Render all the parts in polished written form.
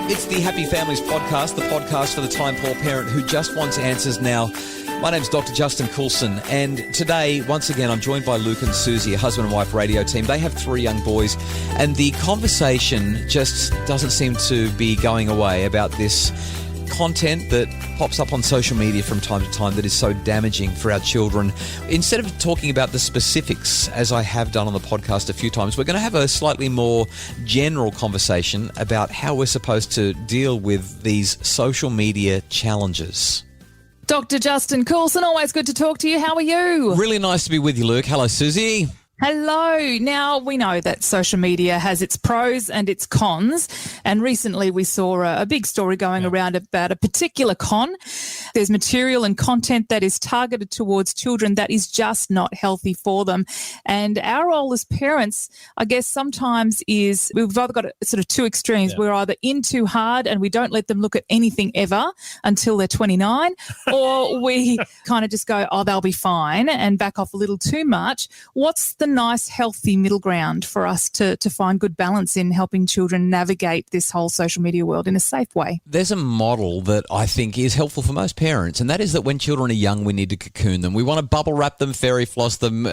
It's the Happy Families Podcast, the podcast for the time-poor parent who just wants answers now. My name's Dr. Justin Coulson, and today, once again, I'm joined by Luke and Susie, a husband and wife radio team. They have 3 young boys, and the conversation just doesn't seem to be going away about this content that pops up on social media from time to time that is so damaging for our children. Instead of talking about the specifics, as I have done on the podcast a few times, we're going to have a slightly more general conversation about how we're supposed to deal with these social media challenges. Dr. Justin Coulson, always good to talk to you. How are you? Really nice to be with you, Luke. Hello, Susie. Hello. Now, we know that social media has its pros and its cons, and recently we saw a big story going around about a particular con. There's material and content that is targeted towards children that is just not healthy for them. And our role as parents, I guess, sometimes is we've either got sort of 2 extremes. Yeah. We're either in too hard and we don't let them look at anything ever until they're 29, or we kind of just go, oh, they'll be fine, and back off a little too much. What's the nice, healthy middle ground for us to find good balance in helping children navigate this whole social media world in a safe way? There's a model that I think is helpful for most parents, and that is that when children are young, we need to cocoon them. We want to bubble wrap them, fairy floss them,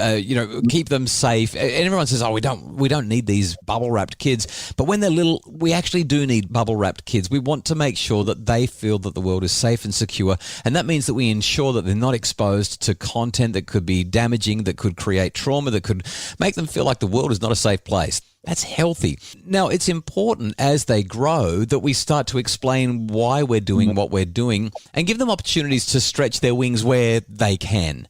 keep them safe. And everyone says, oh, we don't need these bubble wrapped kids. But when they're little, we actually do need bubble wrapped kids. We want to make sure that they feel that the world is safe and secure. And that means that we ensure that they're not exposed to content that could be damaging, that could create trauma, that could make them feel like the world is not a safe place. That's healthy. Now, it's important as they grow that we start to explain why we're doing what we're doing and give them opportunities to stretch their wings where they can.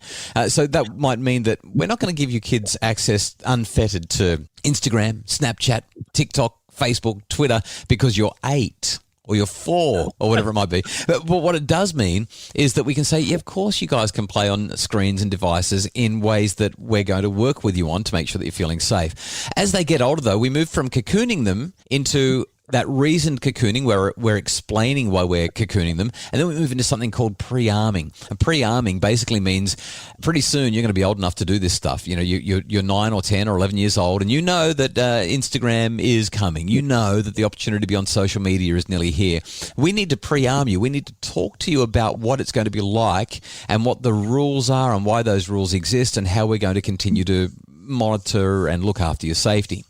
So that might mean that we're not going to give you kids access unfettered to Instagram, Snapchat, TikTok, Facebook, Twitter because you're 8. Or you're 4, or whatever it might be. But what it does mean is that we can say, yeah, of course you guys can play on screens and devices in ways that we're going to work with you on to make sure that you're feeling safe. As they get older, though, we move from cocooning them into that reasoned cocooning where we're explaining why we're cocooning them, and then we move into something called pre-arming. And pre-arming basically means pretty soon you're going to be old enough to do this stuff. You know, you're 9 or 10 or 11 years old, and you know that Instagram is coming. You know that the opportunity to be on social media is nearly here. We need to pre-arm you. We need to talk to you about what it's going to be like and what the rules are and why those rules exist and how we're going to continue to monitor and look after your safety.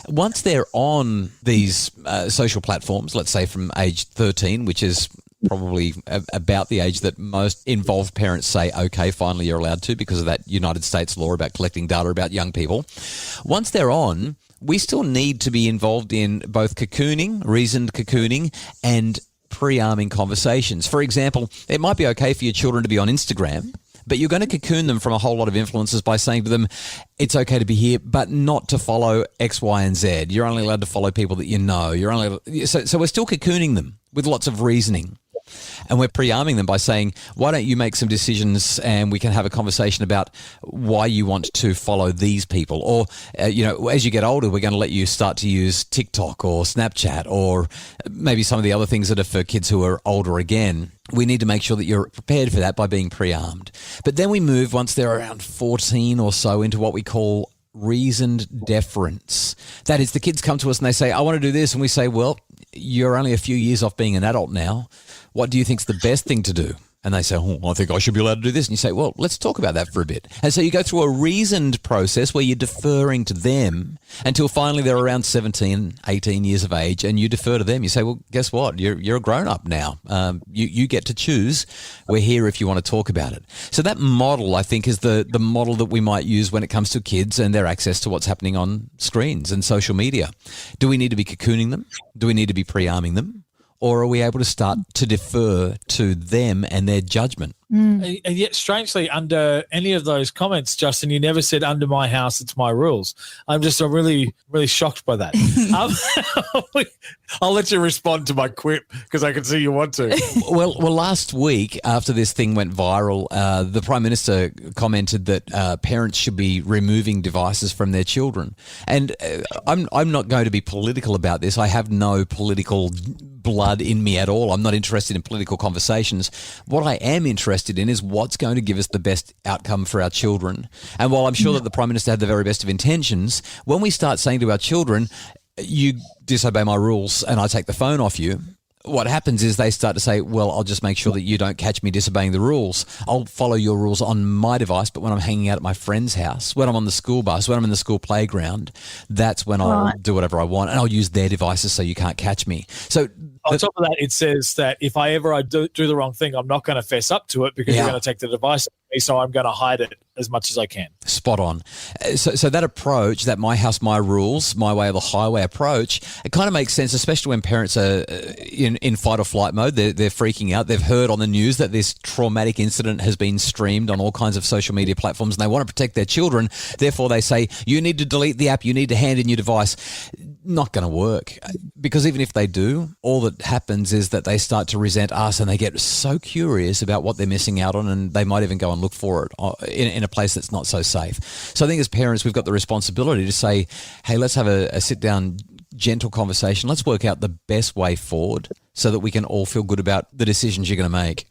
Once they're on these social platforms, let's say from age 13, which is probably about the age that most involved parents say, okay, finally you're allowed to because of that United States law about collecting data about young people. Once they're on, we still need to be involved in both cocooning, reasoned cocooning, and pre-arming conversations. For example, it might be okay for your children to be on Instagram, but you're going to cocoon them from a whole lot of influences by saying to them, it's okay to be here, but not to follow X, Y, and Z. You're only allowed to follow people that you know. So we're still cocooning them with lots of reasoning. And we're pre-arming them by saying, why don't you make some decisions and we can have a conversation about why you want to follow these people. Or, as you get older, we're going to let you start to use TikTok or Snapchat or maybe some of the other things that are for kids who are older again. We need to make sure that you're prepared for that by being pre-armed. But then we move, once they're around 14 or so, into what we call reasoned deference. That is, the kids come to us and they say, I want to do this. And we say, well, you're only a few years off being an adult now. What do you think's the best thing to do? And they say, oh, I think I should be allowed to do this. And you say, well, let's talk about that for a bit. And so you go through a reasoned process where you're deferring to them until finally they're around 17, 18 years of age, and you defer to them. You say, well, guess what? You're a grown-up now. You get to choose. We're here if you want to talk about it. So that model, I think, is the model that we might use when it comes to kids and their access to what's happening on screens and social media. Do we need to be cocooning them? Do we need to be pre-arming them? Or are we able to start to defer to them and their judgment? And yet, strangely, under any of those comments, Justin, you never said, under my house, it's my rules. I'm really, really shocked by that. I'll let you respond to my quip because I can see you want to. Well, last week, after this thing went viral, the Prime Minister commented that parents should be removing devices from their children. And I'm not going to be political about this. I have no political blood in me at all. I'm not interested in political conversations. What I am interested in is what's going to give us the best outcome for our children. And while I'm sure that the Prime Minister had the very best of intentions, when we start saying to our children, you disobey my rules and I take the phone off you, what happens is they start to say, well, I'll just make sure that you don't catch me disobeying the rules. I'll follow your rules on my device, but when I'm hanging out at my friend's house, when I'm on the school bus, when I'm in the school playground, that's when I'll do whatever I want, and I'll use their devices so you can't catch me. So on top of that, it says that if I do the wrong thing, I'm not going to fess up to it because you're going to take the device from me, so I'm going to hide it as much as I can. Spot on. So that approach, that my house, my rules, my way of the highway approach, it kind of makes sense, especially when parents are in fight or flight mode. They're freaking out. They've heard on the news that this traumatic incident has been streamed on all kinds of social media platforms, and they want to protect their children. Therefore, they say, you need to delete the app. You need to hand in your device. Not going to work, because even if they do, all that happens is that they start to resent us and they get so curious about what they're missing out on, and they might even go and look for it in a place that's not so safe. So I think as parents, we've got the responsibility to say, hey, let's have a sit-down, gentle conversation. Let's work out the best way forward so that we can all feel good about the decisions you're going to make.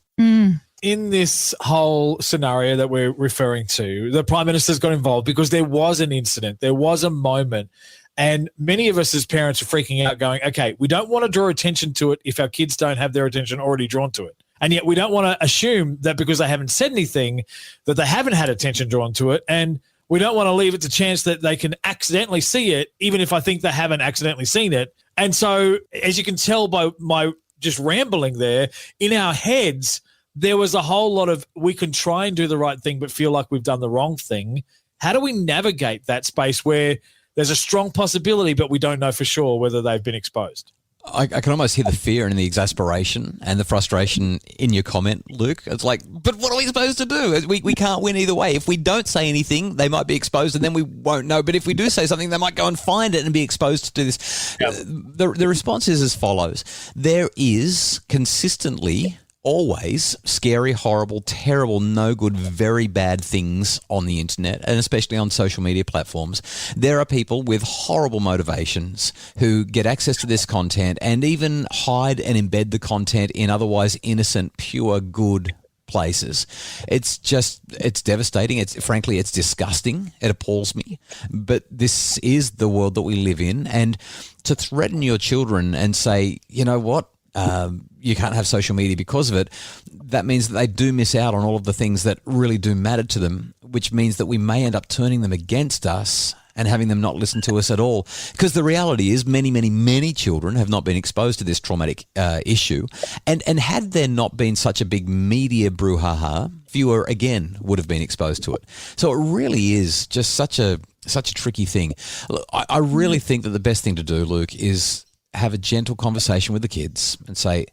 In this whole scenario that we're referring to, the Prime Minister's got involved because there was an incident, there was a moment. And many of us as parents are freaking out going, okay, we don't want to draw attention to it if our kids don't have their attention already drawn to it. And yet we don't want to assume that because they haven't said anything that they haven't had attention drawn to it. And we don't want to leave it to chance that they can accidentally see it, even if I think they haven't accidentally seen it. And so as you can tell by my just rambling there, in our heads, there was a whole lot of we can try and do the right thing but feel like we've done the wrong thing. How do we navigate that space where there's a strong possibility, but we don't know for sure whether they've been exposed? I can almost hear the fear and the exasperation and the frustration in your comment, Luke. It's like, but what are we supposed to do? We can't win either way. If we don't say anything, they might be exposed and then we won't know. But if we do say something, they might go and find it and be exposed to this. Yep. The response is as follows. There is consistently always scary, horrible, terrible, no good, very bad things on the internet, and especially on social media platforms. There are people with horrible motivations who get access to this content and even hide and embed the content in otherwise innocent, pure, good places. It's devastating. Frankly, it's disgusting. It appalls me. But this is the world that we live in. And to threaten your children and say, you know what? You can't have social media because of it, that means that they do miss out on all of the things that really do matter to them, which means that we may end up turning them against us and having them not listen to us at all. Because the reality is many, many, many children have not been exposed to this traumatic issue. And had there not been such a big media brouhaha, fewer, again, would have been exposed to it. So it really is just such a tricky thing. Look, I really think that the best thing to do, Luke, is have a gentle conversation with the kids and say,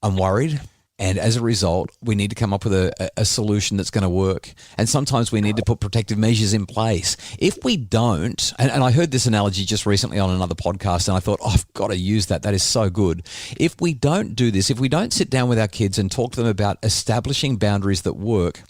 I'm worried. And as a result, we need to come up with a solution that's going to work. And sometimes we need to put protective measures in place. If we don't, and I heard this analogy just recently on another podcast, and I thought, I've got to use that. That is so good. If we don't do this, if we don't sit down with our kids and talk to them about establishing boundaries that work,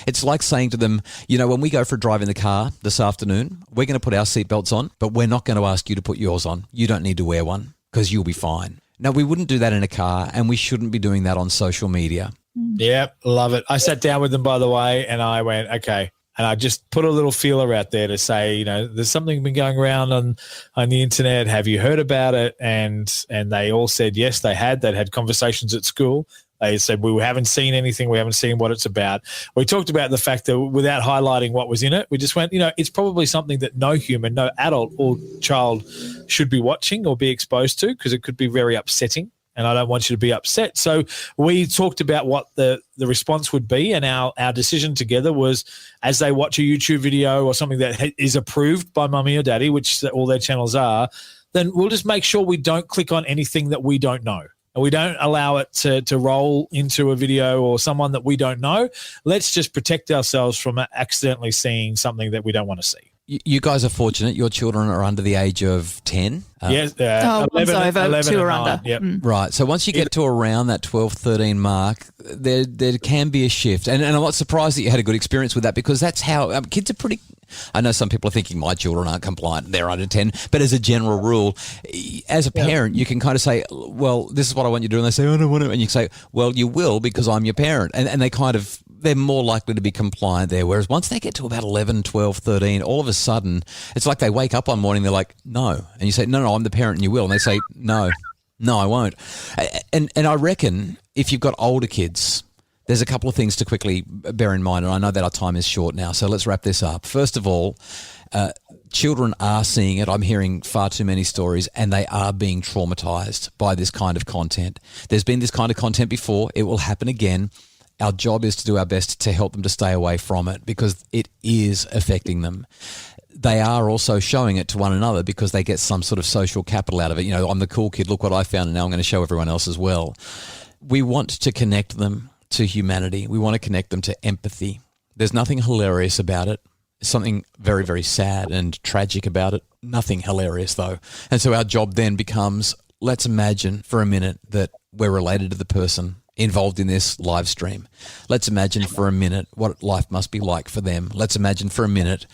it's like saying to them, you know, when we go for a drive in the car this afternoon, we're going to put our seatbelts on, but we're not going to ask you to put yours on. You don't need to wear one because you'll be fine. Now, we wouldn't do that in a car, and we shouldn't be doing that on social media. Yep, love it. I sat down with them, by the way, and I went, okay. And I just put a little feeler out there to say, you know, there's something been going around on the internet. Have you heard about it? And they all said yes, they had. They'd had conversations at school. They said, we haven't seen anything. We haven't seen what it's about. We talked about the fact that without highlighting what was in it, we just went, you know, it's probably something that no human, no adult or child should be watching or be exposed to because it could be very upsetting. And I don't want you to be upset. So we talked about what the response would be, and our decision together was as they watch a YouTube video or something that is approved by Mummy or Daddy, which all their channels are, then we'll just make sure we don't click on anything that we don't know. And we don't allow it to roll into a video or someone that we don't know. Let's just protect ourselves from accidentally seeing something that we don't want to see. You guys are fortunate. Your children are under the age of 10. Yes. 11, over, 11 2 or under. Yep. Right. So once you get to around that 12, 13 mark, there can be a shift. And I'm not surprised that you had a good experience with that because that's how kids are pretty – I know some people are thinking my children aren't compliant, they're under 10, but as a general rule, as a parent, you can kind of say, well, this is what I want you to do. And they say, oh, I don't want to. And you say, well, you will because I'm your parent. And they're more likely to be compliant there. Whereas once they get to about 11, 12, 13, all of a sudden, it's like they wake up one morning, they're like, no. And you say, no, I'm the parent and you will. And they say, no, I won't. And I reckon if you've got older kids, there's a couple of things to quickly bear in mind. And I know that our time is short now, so let's wrap this up. First of all, children are seeing it. I'm hearing far too many stories, and they are being traumatized by this kind of content. There's been this kind of content before. It will happen again. Our job is to do our best to help them to stay away from it because it is affecting them. They are also showing it to one another because they get some sort of social capital out of it. You know, I'm the cool kid. Look what I found, and now I'm going to show everyone else as well. We want to connect them to humanity. We want to connect them to empathy. There's nothing hilarious about it. There's something very, very sad and tragic about it. Nothing hilarious, though. And so our job then becomes, let's imagine for a minute that we're related to the person involved in this live stream. Let's imagine for a minute what life must be like for them. Let's imagine for a minute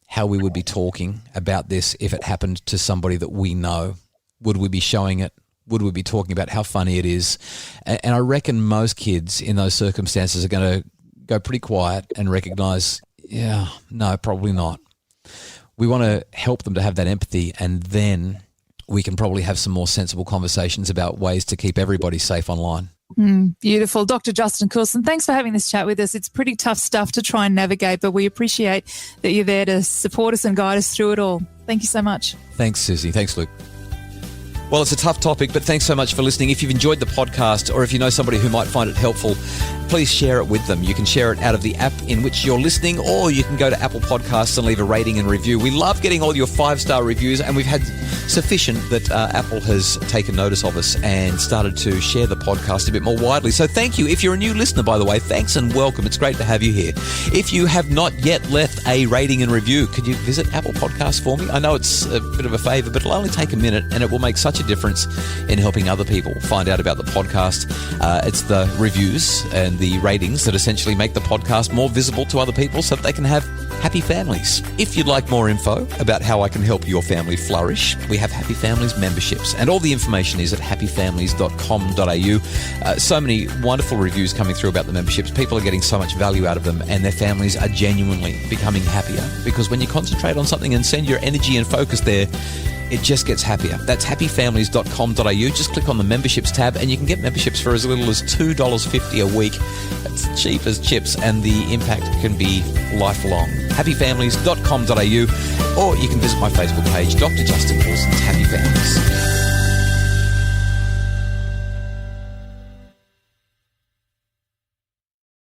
how we would be talking about this if it happened to somebody that we know. Would we be showing it? Would we be talking about how funny it is? And I reckon most kids in those circumstances are going to go pretty quiet and recognize, yeah, no, probably not. We want to help them to have that empathy, and then we can probably have some more sensible conversations about ways to keep everybody safe online. Beautiful. Dr. Justin Coulson, thanks for having this chat with us. It's pretty tough stuff to try and navigate, but we appreciate that you're there to support us and guide us through it all. Thank you so much. Thanks, Susie. Thanks, Luke. Well, it's a tough topic, but thanks so much for listening. If you've enjoyed the podcast or if you know somebody who might find it helpful, please share it with them. You can share it out of the app in which you're listening, or you can go to Apple Podcasts and leave a rating and review. We love getting all your 5-star reviews, and we've had sufficient that Apple has taken notice of us and started to share the podcast a bit more widely. So thank you. If you're a new listener, by the way, thanks and welcome. It's great to have you here. If you have not yet left a rating and review, could you visit Apple Podcasts for me? I know it's a bit of a favor, but it'll only take a minute, and it will make such a difference in helping other people find out about the podcast. It's the reviews and the ratings that essentially make the podcast more visible to other people so that they can have happy families. If you'd like more info about how I can help your family flourish, we have Happy Families memberships, and all the information is at happyfamilies.com.au. So many wonderful reviews coming through about the memberships. People are getting so much value out of them, and their families are genuinely becoming happier, because when you concentrate on something and send your energy and focus there, it just gets happier. That's happyfamilies.com.au. Just click on the memberships tab and you can get memberships for as little as $2.50 a week. It's cheap as chips, and the impact can be lifelong. happyfamilies.com.au, or you can visit my Facebook page, Dr. Justin Coulson's Happy Families.